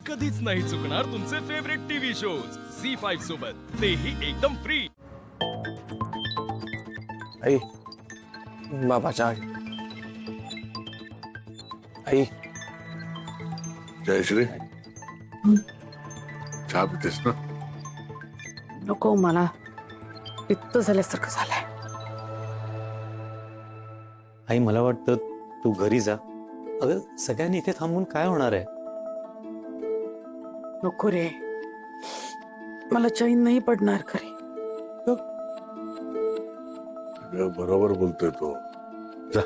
कधीच नाही चुकणार तुमचे फेवरेट टीव्ही शोज झी5 सोबत, तेही एकदम फ्री। आई, बाबा चहा घे। आई, जयश्री, चहा पितेस ना? नको, मला पित्त झाल्यासारखं झालंय। आई मला वाटतं तू घरी जा। अगं सगळ्यांनी इथे थांबून काय होणार आहे? नको रे, मला चैन नाही पडणार खरी। बरोबर बोलतोय तो। जा,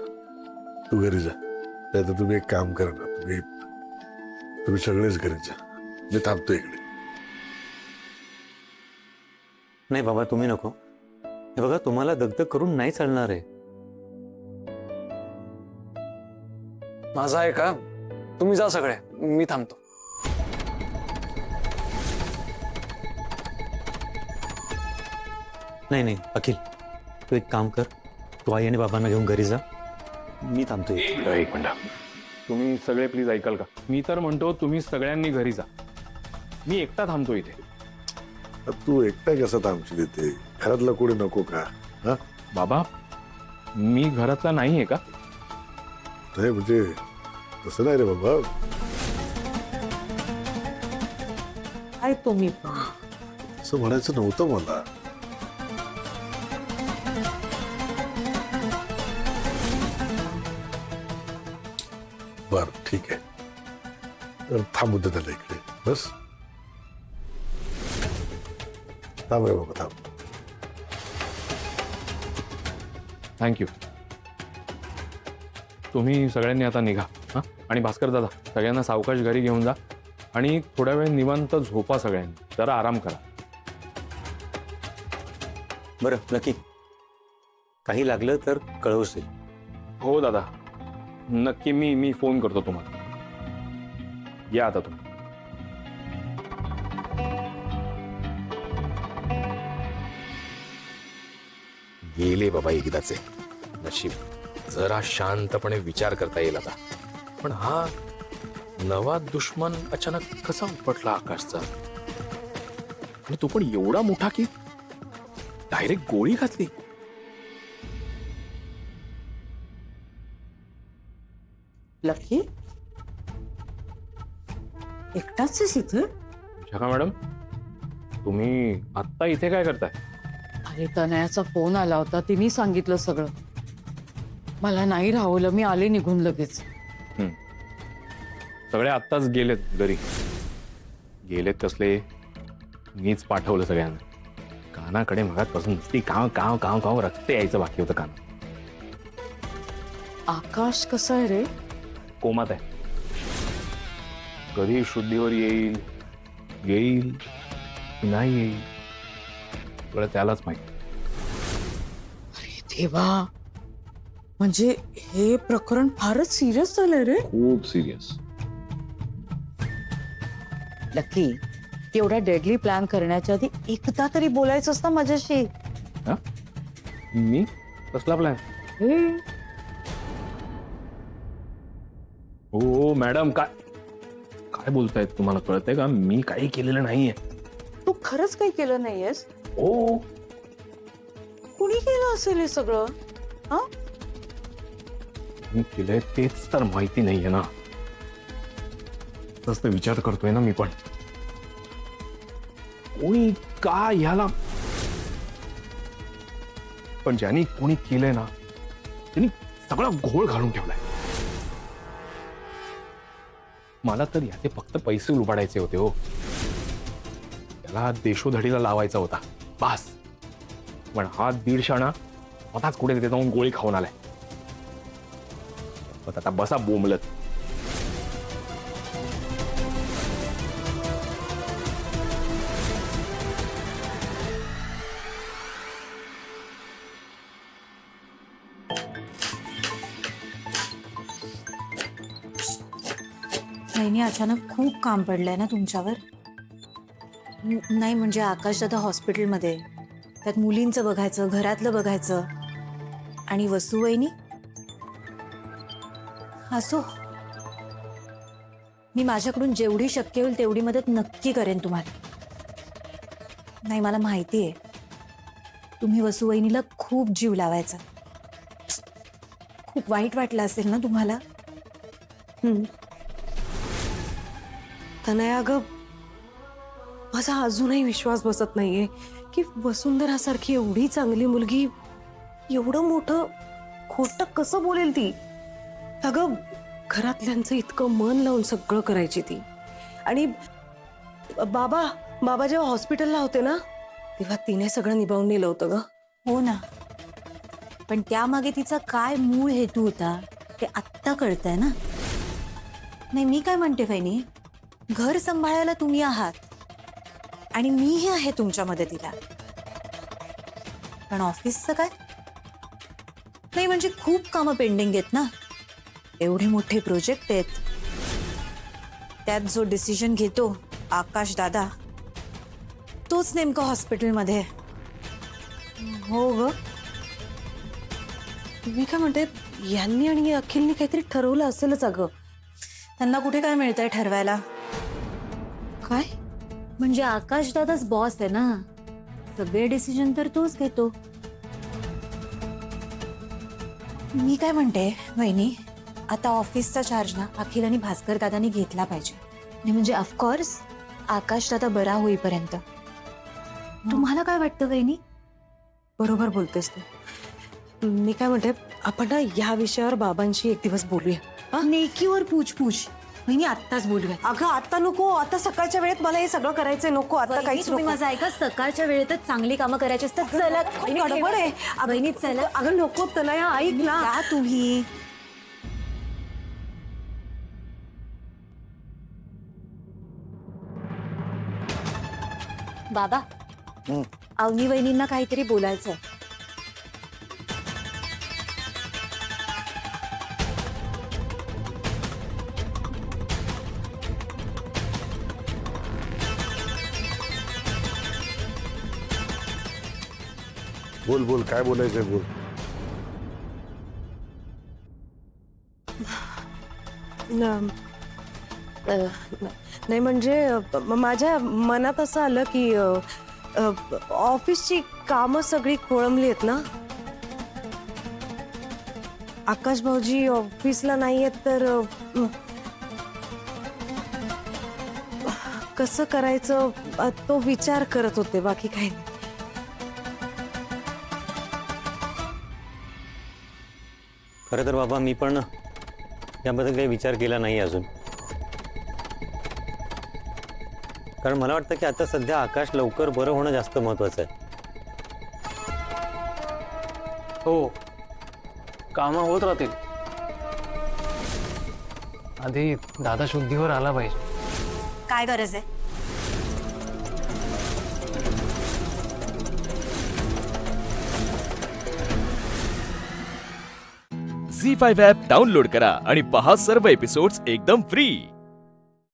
तू घरी जा। नाही तर तुम्ही एक काम करा ना, तुम्ही सगळेच घरी जा, मी थांबतो इकडे। नाही बाबा, तुम्ही नको। हे बघा, तुम्हाला दगदग करून नाही चालणार आहे। माझा आहे का? तुम्ही जा सगळे, मी थांबतो। नाही नाही अखिल, तू एक काम कर, तू आई आणि बाबांना घेऊन घरी जा, मी थांबतो इथे। एक मिनिट, तुम्ही सगळे प्लीज ऐकाल का? मी तर म्हणतो तुम्ही सगळ्यांनी घरी जा, मी एकटा थांबतो इथे। तू एकटा कसा थांबशील इथे? घरातला कोणी नको का? हा बाबा, मी घरातला नाहीये का? नाही म्हणजे तसं नाही रे बाबा। काय तुम्ही पण असं म्हणायचं नव्हतं मला। बर ठीक आहे, तर थांबू दे त्याला इकडे, बस थांब रे बाबा, थांब। थँक्यू। तुम्ही सगळ्यांनी आता निघा हा, आणि भास्कर दादा सगळ्यांना सावकाश घरी घेऊन जा आणि थोड्या वेळ निवांत झोपा, सगळ्यांनी जरा आराम करा। बरं नक्की काही लागलं तर कळवशील? हो दादा, नक्की मी फोन करतो तुम्हाला। या आता तुम्ही। गेले बाबा एकदाचे नशीब, जरा शांतपणे विचार करता येईल आता। पण हा नवा दुश्मन अचानक कसा उपटला आकाशचा, आणि तो पण एवढा मोठा की डायरेक्ट गोळी घातली। लकी एकटाच आहेस इथे? विशाखा मॅडम, तुम्ही आत्ता इथे काय करताय? अरे तनयाचा फोन आला होता, तिने सांगितलं सगळं। मला नाही राहवलं, मी आले निघून लगेच। सगळे आत्ताच गेलेत घरी। गेलेत कसले? मीच पाठवलं सगळ्यांना। कानाकडे मगातपासून नुसती काव काव काव काव रक्त यायचं बाकी होतं कान। आकाश कसा आहे रे? कोमात आहे। कधी शुद्धीवर येईल येईल की नाही येईल बरं त्यालाच माहिती। अरे देवा, म्हणजे हे प्रकरण फारच सिरियस झालंय रे। खूप सिरियस। लकी, एवढा डेडली प्लॅन करण्याच्या आधी एकदा तरी बोलायचं असतं माझ्याशी। मी कसला प्लॅन? हो मॅडम, काय काय बोलतायत? तुम्हाला कळतंय का? मी काही केलेलं नाहीये। तू खरंच काही केलं नाहीयेस? हो। कुणी केलं असेल हे सगळं? हा, मी केलंय तेच तर माहिती नाहीये ना। तसं विचार करतोय ना मी पण, कोणी का ह्याला, पण ज्यांनी कोणी केलंय ना त्यांनी सगळा घोळ घालून ठेवलाय। मला तर याचे फक्त पैसे लुबाडायचे होते हो, त्याला देशोधडीला लावायचा होता बास। पण हा दीड शाणा स्वतःच कुठे तिथे जाऊन गोळी खाऊन आलाय। पण आता बसा बोंबलत। वहिनी, अचानक खूप काम पडलंय ना तुमच्यावर? नाही म्हणजे आकाश दादा हॉस्पिटलमध्ये, त्यात मुलींचं बघायचं, घरातलं बघायचं, आणि वसू वहिनी असो, मी माझ्याकडून जेवढी शक्य होईल तेवढी मदत नक्की करेन तुम्हाला. नाही, मला माहिती आहे तुम्ही वसुवहिनीला खूप जीव लावायचा. खूप वाईट वाटलं असेल ना तुम्हाला. तनया अगं, माझा अजूनही विश्वास बसत नाहीये की वसुंधरासारखी एवढी चांगली मुलगी एवढं मोठं खोटं कसं बोलेल ती. अगं, घरातल्यांचं इतकं मन लावून सगळं करायची ती. आणि बाबा जेव्हा हॉस्पिटलला होते ना तेव्हा तिने सगळं निभावून नेलं होतं ग. हो ना, पण त्यामागे तिचा काय मूळ हेतू होता ते आत्ता कळतंय ना. नाही, मी काय म्हणते वहिनी, घर सांभाळायला तुम्ही आहात आणि मीही आहे तुमच्या मदतीला. पण ऑफिसचं काय? नाही म्हणजे खूप कामं पेंडिंग आहेत ना. एवढे मोठे प्रोजेक्ट आहेत. त्यात जो डिसिजन घेतो आकाश दादा, तोच नेमका हॉस्पिटलमध्ये. हो ग, मी काय म्हणते, यांनी आणि अखिलनी काहीतरी ठरवलं असेलच अगं. त्यांना कुठे काय मिळतंय ठरवायला? काय? म्हणजे आकाश दादाच बॉस आहे ना, सगळे डिसिजन तर तोच घेतो. मी काय म्हणते वहिनी, आता ऑफिसचा चार्ज ना अखिल आणि भास्कर दादांनी घेतला पाहिजे. नाही म्हणजे ऑफकोर्स आकाश दादा बरा होईपर्यंत. तुम्हाला काय वाटतं वहिनी? बरोबर बोलतेस तू. मी काय म्हणते, आपण ना या विषयावर बाबांशी एक दिवस बोलूया. नेकीवर पूछ वहिनी, आत्ताच बोलूया. अगं आता नको, आता सकाळच्या वेळेत मला हे सगळं करायचंय. नको आता वहिनी, काहीच तुम्ही नको. माझं ऐका, सकाळच्या वेळेतच चांगली कामं करायची असतात. चला वहिनी, गडबड आहे. वहिनी चला. अगं नको तनया, ऐक ना. या तुम्ही. बाबा, अवनी वहिनींना काहीतरी बोलायचंय. बोल बोल, काय बोलायचंय बोल. नाही म्हणजे माझ्या मनात असं आलं की ऑफिसची कामं सगळी खोळंबली आहेत ना. आकाश भाऊजी ऑफिसला नाही आहेत तर कसं करायचं तो विचार करत होते, बाकी काही नाही. खरं तर बाबा, मी पण याबद्दल काही विचार केला नाही अजून. कारण मला वाटतं की आता सध्या आकाश लवकर बरं होणं जास्त महत्वाचं आहे. हो, कामं होत राहतील. आधी दादा शुद्धीवर आला पाहिजे. काय गरज आहे? झी5 ॲप डाउनलोड करा आणि पहा सर्व एपिसोड्स एकदम फ्री.